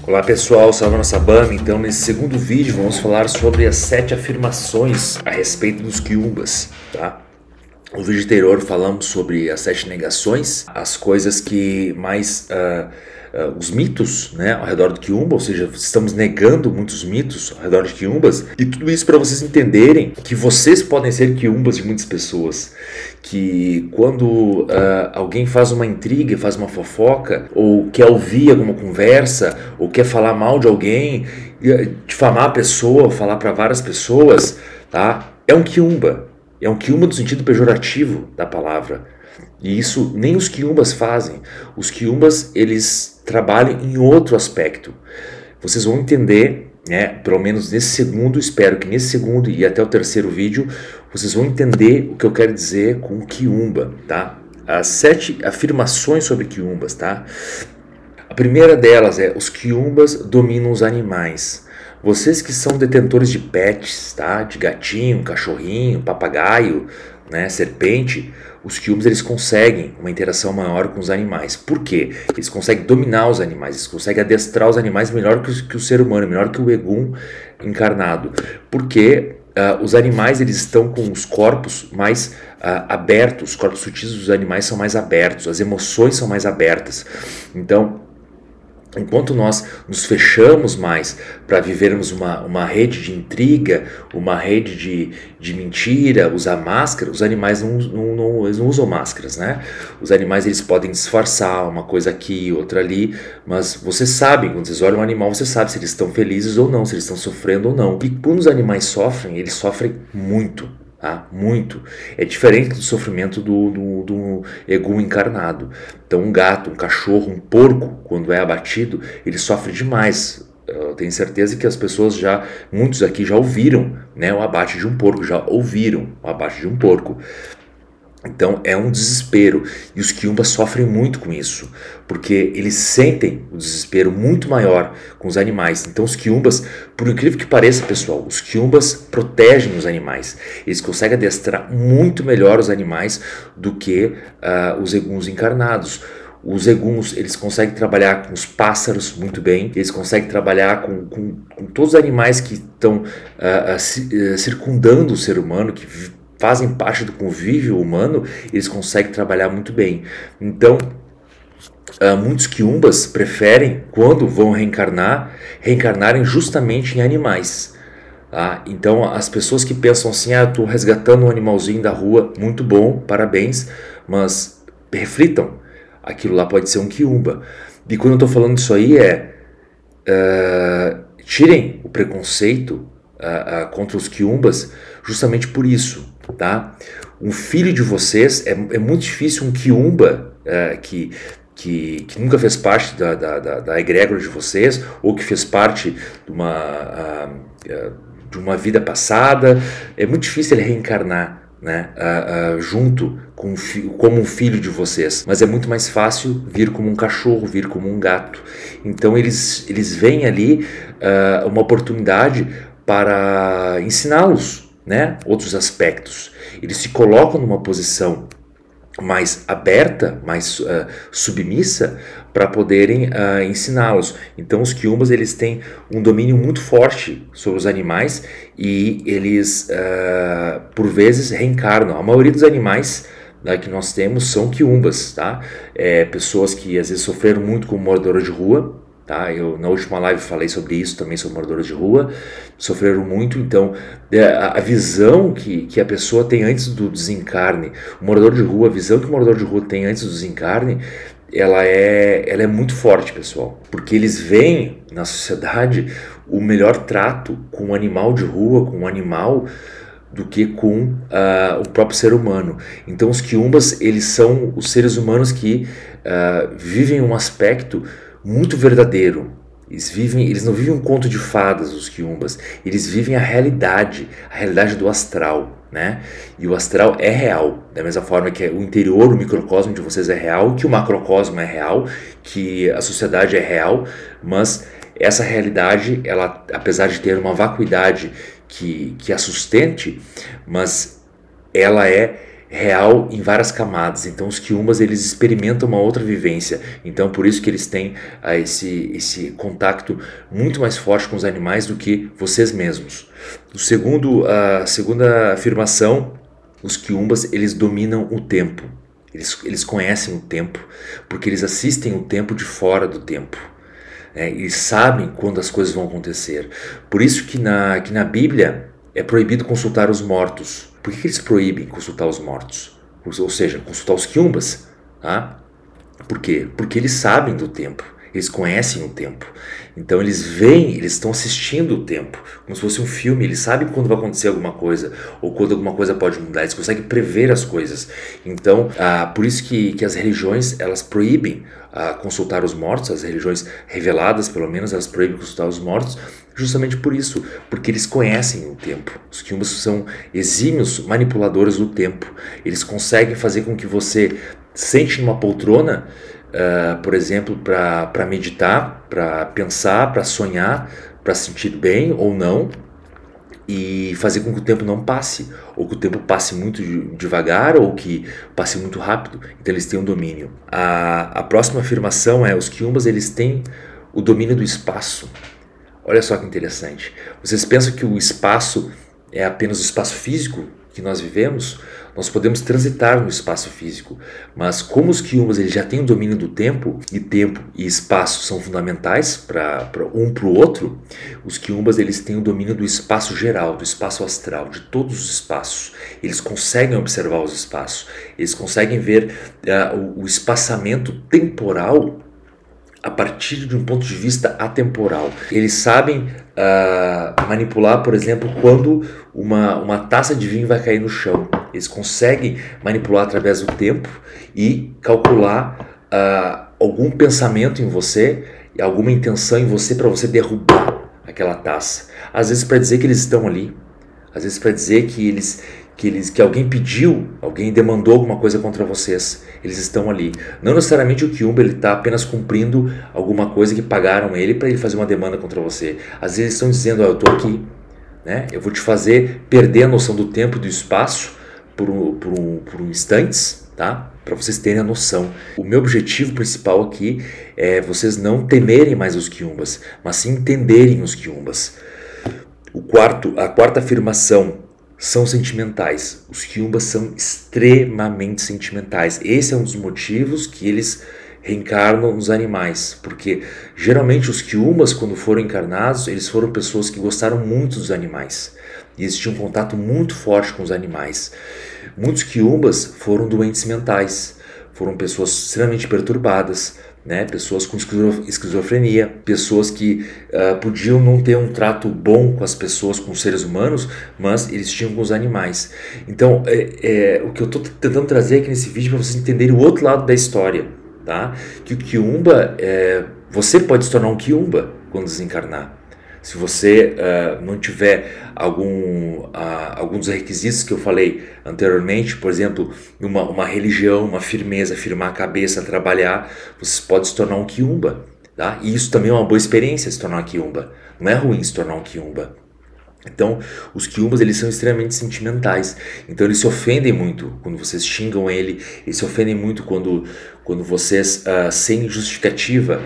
Olá pessoal, Salve Nossa Banda. Então nesse segundo vídeo vamos falar sobre as 7 afirmações a respeito dos quiumbas, tá? No vídeo anterior falamos sobre as 7 negações, as coisas que mais, os mitos, né, ao redor do quiumba, ou seja, estamos negando muitos mitos ao redor de quiumbas, e tudo isso para vocês entenderem que vocês podem ser quiumbas de muitas pessoas, que quando alguém faz uma intriga, faz uma fofoca, ou quer ouvir alguma conversa, ou quer falar mal de alguém, difamar a pessoa, falar para várias pessoas, tá? É um quiumba no sentido pejorativo da palavra. E isso nem os quiumbas fazem. Os quiumbas, eles trabalham em outro aspecto. Vocês vão entender, né, pelo menos nesse segundo, espero que nesse segundo e até o terceiro vídeo, vocês vão entender o que eu quero dizer com quiumba, tá? As 7 afirmações sobre quiumbas, tá? A primeira delas é: os quiumbas dominam os animais. Vocês que são detentores de pets, tá? De gatinho, cachorrinho, papagaio, né, serpente, os quiumbas eles conseguem uma interação maior com os animais. Por quê? Eles conseguem dominar os animais, eles conseguem adestrar os animais melhor que o ser humano, melhor que o Egum encarnado. Porque os animais eles estão com os corpos mais abertos, os corpos sutis dos animais são mais abertos, as emoções são mais abertas. Então, enquanto nós nos fechamos mais para vivermos uma rede de intriga, uma rede de mentira, usar máscara, os animais eles não usam máscaras, né? Os animais eles podem disfarçar uma coisa aqui, outra ali, mas vocês sabem, quando vocês olham um animal, você sabe se eles estão felizes ou não, se eles estão sofrendo ou não. E quando os animais sofrem, eles sofrem muito. Tá? Muito. É diferente do sofrimento do Egum encarnado. Então um gato, um cachorro, um porco, quando é abatido, ele sofre demais. Eu tenho certeza que as pessoas muitos aqui já ouviram, né, o abate de um porco, já ouviram o abate de um porco. Então é um desespero, e os quiumbas sofrem muito com isso, porque eles sentem o desespero muito maior com os animais. Então os quiumbas, por incrível que pareça pessoal, os quiumbas protegem os animais, eles conseguem adestrar muito melhor os animais do que os eguns encarnados. Os eguns, eles conseguem trabalhar com os pássaros muito bem, eles conseguem trabalhar com todos os animais que estão circundando o ser humano, que fazem parte do convívio humano, eles conseguem trabalhar muito bem. Então, muitos quiumbas preferem, quando vão reencarnarem justamente em animais. Tá? Então, as pessoas que pensam assim, estou resgatando um animalzinho da rua, muito bom, parabéns, mas reflitam, aquilo lá pode ser um quiumba. E quando eu estou falando isso aí tirem o preconceito contra os quiumbas justamente por isso, tá? Um filho de vocês, é muito difícil um quiumba que nunca fez parte da egrégora de vocês, ou que fez parte de uma vida passada, é muito difícil ele reencarnar, né, junto como um filho de vocês, mas é muito mais fácil vir como um cachorro, vir como um gato. Então eles veem ali uma oportunidade para ensiná-los, né, outros aspectos. Eles se colocam numa posição mais aberta, mais submissa, para poderem ensiná-los. Então os quiumbas eles têm um domínio muito forte sobre os animais, e eles por vezes reencarnam. A maioria dos animais que nós temos são quiumbas, tá? Pessoas que às vezes sofreram muito com moradora de rua, tá? Eu na última live falei sobre isso, também sobre moradores de rua, sofreram muito. Então a visão que a pessoa tem antes do desencarne, o morador de rua, a visão que o morador de rua tem antes do desencarne, ela é muito forte, pessoal, porque eles veem na sociedade o melhor trato com um animal de rua, com um animal, do que com o próprio ser humano. Então os quiumbas, eles são os seres humanos que vivem um aspecto muito verdadeiro. Eles não vivem um conto de fadas, os quiumbas. Eles vivem a realidade do astral, né? E o astral é real, da mesma forma que o interior, o microcosmo de vocês é real, que o macrocosmo é real, que a sociedade é real, mas essa realidade, ela, apesar de ter uma vacuidade que a sustente, mas ela é real em várias camadas. Então os quiumbas, eles experimentam uma outra vivência. Então por isso que eles têm esse contato muito mais forte com os animais do que vocês mesmos. A segunda afirmação, os quiumbas, eles dominam o tempo. Eles conhecem o tempo, porque eles assistem o tempo de fora do tempo. Eles sabem quando as coisas vão acontecer. Por isso que na Bíblia é proibido consultar os mortos. Por que eles proíbem consultar os mortos? Ou seja, consultar os quiumbas. Tá? Por quê? Porque eles sabem do tempo. Eles conhecem o tempo. Então eles veem, eles estão assistindo o tempo, como se fosse um filme. Eles sabem quando vai acontecer alguma coisa, ou quando alguma coisa pode mudar. Eles conseguem prever as coisas. Então, por isso que as religiões, elas proíbem consultar os mortos. As religiões reveladas, pelo menos, elas proíbem consultar os mortos, justamente por isso, porque eles conhecem o tempo. Os quiumbas são exímios manipuladores do tempo. Eles conseguem fazer com que você sente numa poltrona, por exemplo, para meditar, para pensar, para sonhar, para sentir bem ou não, e fazer com que o tempo não passe, ou que o tempo passe muito devagar, ou que passe muito rápido. Então eles têm um domínio. A próxima afirmação é: os quiumbas, eles têm o domínio do espaço. Olha só que interessante. Vocês pensam que o espaço é apenas o espaço físico que nós vivemos? Nós podemos transitar no espaço físico, mas como os quiumbas, eles já têm o domínio do tempo e espaço são fundamentais para um para o outro, os quiumbas, eles têm o domínio do espaço geral, do espaço astral, de todos os espaços. Eles conseguem observar os espaços, eles conseguem ver o espaçamento temporal a partir de um ponto de vista atemporal. Eles sabem manipular, por exemplo, quando uma taça de vinho vai cair no chão. Eles conseguem manipular através do tempo e calcular algum pensamento em você, alguma intenção em você, para você derrubar aquela taça. Às vezes para dizer que eles estão ali, às vezes para dizer que alguém pediu, alguém demandou alguma coisa contra vocês. Eles estão ali. Não necessariamente o quiumba, ele está apenas cumprindo alguma coisa que pagaram ele para ele fazer uma demanda contra você. Às vezes eles estão dizendo: eu estou aqui, né? Eu vou te fazer perder a noção do tempo e do espaço por instantes, tá? Para vocês terem a noção. O meu objetivo principal aqui é vocês não temerem mais os quiumbas, mas sim entenderem os quiumbas. A quarta afirmação: são sentimentais. Os quiumbas são extremamente sentimentais. Esse é um dos motivos que eles reencarnam nos animais, porque geralmente os quiumbas, quando foram encarnados, eles foram pessoas que gostaram muito dos animais e eles tinham um contato muito forte com os animais. Muitos quiumbas foram doentes mentais, foram pessoas extremamente perturbadas, né? Pessoas com esquizofrenia, pessoas que podiam não ter um trato bom com as pessoas, com os seres humanos, mas eles tinham com os animais. Então, o que eu estou tentando trazer aqui nesse vídeo é para vocês entenderem o outro lado da história, tá? Que o quiumba, você pode se tornar um quiumba quando desencarnar. Se você não tiver alguns dos requisitos que eu falei anteriormente, por exemplo, uma religião, uma firmeza, firmar a cabeça, trabalhar, você pode se tornar um quiumba, tá? E isso também é uma boa experiência, se tornar um quiumba. Não é ruim se tornar um quiumba. Então, os quiumbas, eles são extremamente sentimentais. Então, eles se ofendem muito quando vocês xingam eles se ofendem muito quando vocês, sem justificativa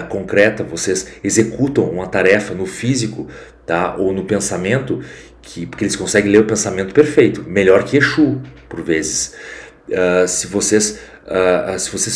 concreta, vocês executam uma tarefa no físico, tá? Ou no pensamento, porque eles conseguem ler o pensamento perfeito, melhor que Exu, por vezes. Se vocês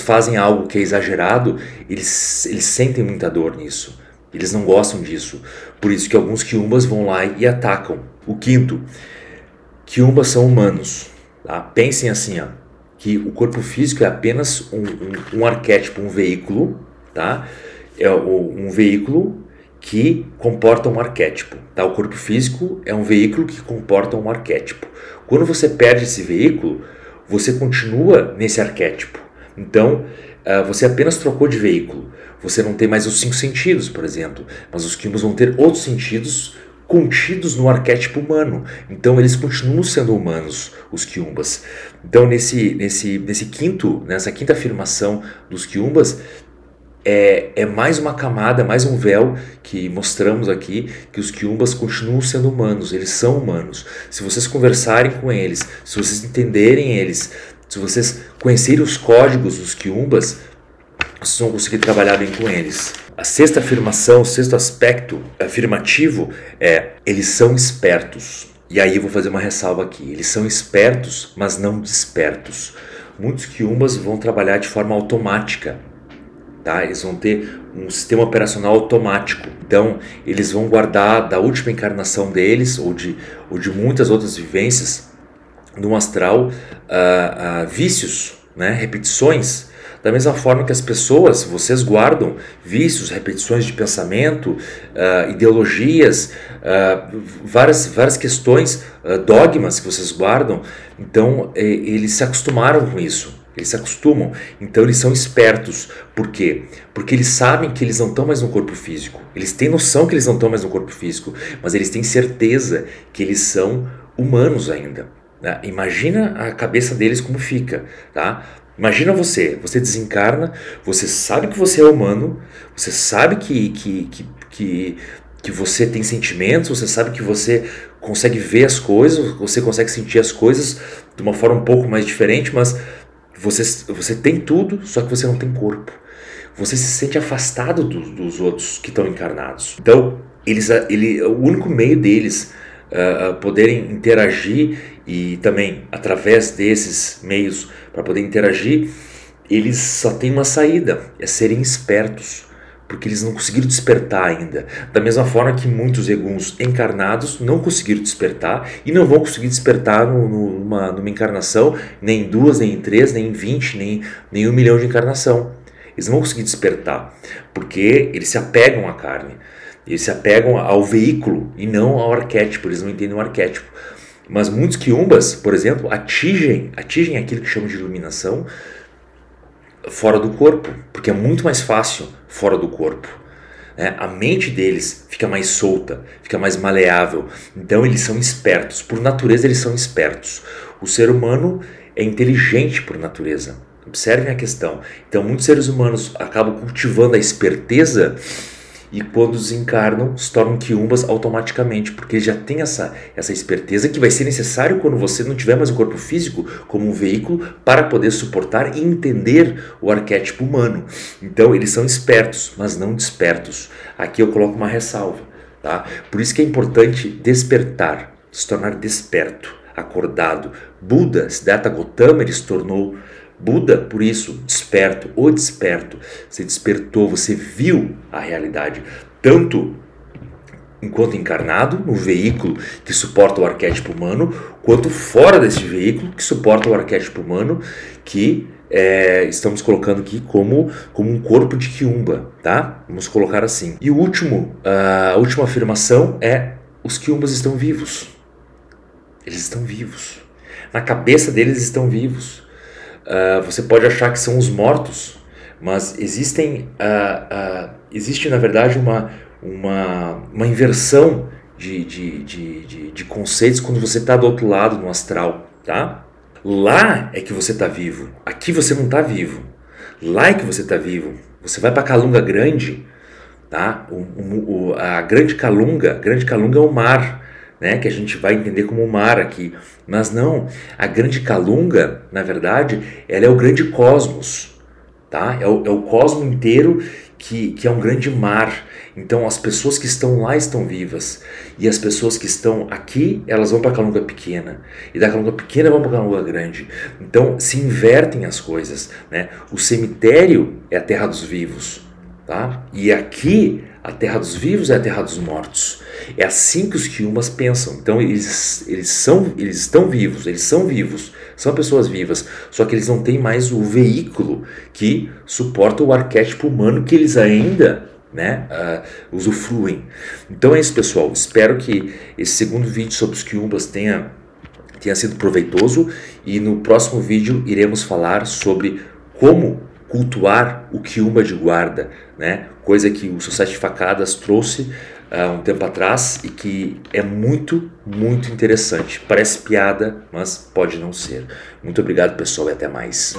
fazem algo que é exagerado, eles sentem muita dor nisso. Eles não gostam disso. Por isso que alguns quiumbas vão lá e atacam. O quinto: quiumbas são humanos. Tá? Pensem assim, que o corpo físico é apenas um arquétipo, um veículo. Tá? É um veículo que comporta um arquétipo. Tá? O corpo físico é um veículo que comporta um arquétipo. Quando você perde esse veículo, você continua nesse arquétipo. Então, você apenas trocou de veículo. Você não tem mais os 5 sentidos, por exemplo, mas os quiumbas vão ter outros sentidos contidos no arquétipo humano. Então eles continuam sendo humanos, os quiumbas. Então nessa quinta afirmação dos quiumbas, é mais uma camada, mais um véu que mostramos aqui, que os quiumbas continuam sendo humanos, eles são humanos. Se vocês conversarem com eles, se vocês entenderem eles, se vocês conhecerem os códigos dos quiumbas, vocês vão conseguir trabalhar bem com eles. A sexta afirmação, o sexto aspecto afirmativo é: eles são espertos. E aí eu vou fazer uma ressalva aqui. Eles são espertos, mas não despertos. Muitos quiumbas vão trabalhar de forma automática. Tá? Eles vão ter um sistema operacional automático. Então, eles vão guardar da última encarnação deles, ou de muitas outras vivências, no astral, vícios, né? Repetições. Da mesma forma que as pessoas, vocês guardam vícios, repetições de pensamento, ideologias, várias questões, dogmas que vocês guardam. Então, eles se acostumaram com isso. Eles se acostumam, então eles são espertos. Por quê? Porque eles sabem que eles não estão mais no corpo físico. Eles têm noção que eles não estão mais no corpo físico, mas eles têm certeza que eles são humanos ainda. Né? Imagina a cabeça deles como fica, tá? Imagina você desencarna, você sabe que você é humano, você sabe que você tem sentimentos, você sabe que você consegue ver as coisas, você consegue sentir as coisas de uma forma um pouco mais diferente, mas você tem tudo, só que você não tem corpo. Você se sente afastado dos outros que estão encarnados. Então, o único meio deles poderem interagir, e também através desses meios para poder interagir, eles só têm uma saída: é serem espertos, porque eles não conseguiram despertar ainda. Da mesma forma que muitos eguns encarnados não conseguiram despertar e não vão conseguir despertar numa encarnação, nem em 2, nem em 3, nem em 20, nem em 1 milhão de encarnação. Eles não vão conseguir despertar, porque eles se apegam à carne, eles se apegam ao veículo e não ao arquétipo, eles não entendem o arquétipo. Mas muitos quiumbas, por exemplo, atingem aquilo que chamam de iluminação fora do corpo, porque é muito mais fácil fora do corpo. Né? A mente deles fica mais solta, fica mais maleável. Então eles são espertos, por natureza eles são espertos. O ser humano é inteligente por natureza. Observem a questão. Então muitos seres humanos acabam cultivando a esperteza, e quando desencarnam, se tornam quiumbas automaticamente, porque já tem essa esperteza que vai ser necessário quando você não tiver mais o corpo físico como um veículo para poder suportar e entender o arquétipo humano. Então eles são espertos, mas não despertos. Aqui eu coloco uma ressalva, tá? Por isso que é importante despertar, se tornar desperto, acordado. Buda, Siddhartha Gautama, ele se tornou Buda, por isso, desperto, o desperto. Você despertou, você viu a realidade, tanto enquanto encarnado, no veículo que suporta o arquétipo humano, quanto fora desse veículo que suporta o arquétipo humano, que estamos colocando aqui como um corpo de quiumba, tá? Vamos colocar assim. E a última afirmação é: os quiumbas estão vivos. Eles estão vivos. Na cabeça deles estão vivos. Você pode achar que são os mortos, mas existe na verdade uma inversão de conceitos quando você está do outro lado no astral, tá? Lá é que você está vivo, aqui você não está vivo. Lá é que você está vivo. Você vai para a Calunga Grande, tá? A Grande Calunga é o mar, né, que a gente vai entender como o mar aqui, mas não, a Grande Calunga, na verdade, ela é o grande cosmos, tá? É o cosmo inteiro que é um grande mar. Então as pessoas que estão lá estão vivas, e as pessoas que estão aqui, elas vão para a Calunga pequena, e da Calunga pequena vão para a Calunga grande. Então se invertem as coisas, né? O cemitério é a terra dos vivos, tá? E aqui a terra dos vivos é a terra dos mortos. É assim que os quiumbas pensam. Então eles estão vivos, eles são vivos, são pessoas vivas, só que eles não têm mais o veículo que suporta o arquétipo humano que eles ainda, né, usufruem. Então é isso, pessoal. Espero que esse segundo vídeo sobre os quiumbas tenha sido proveitoso, e no próximo vídeo iremos falar sobre como cultuar o quiumba de guarda, né? Coisa que o Society de Facadas trouxe um tempo atrás e que é muito, muito interessante. Parece piada, mas pode não ser. Muito obrigado, pessoal, e até mais.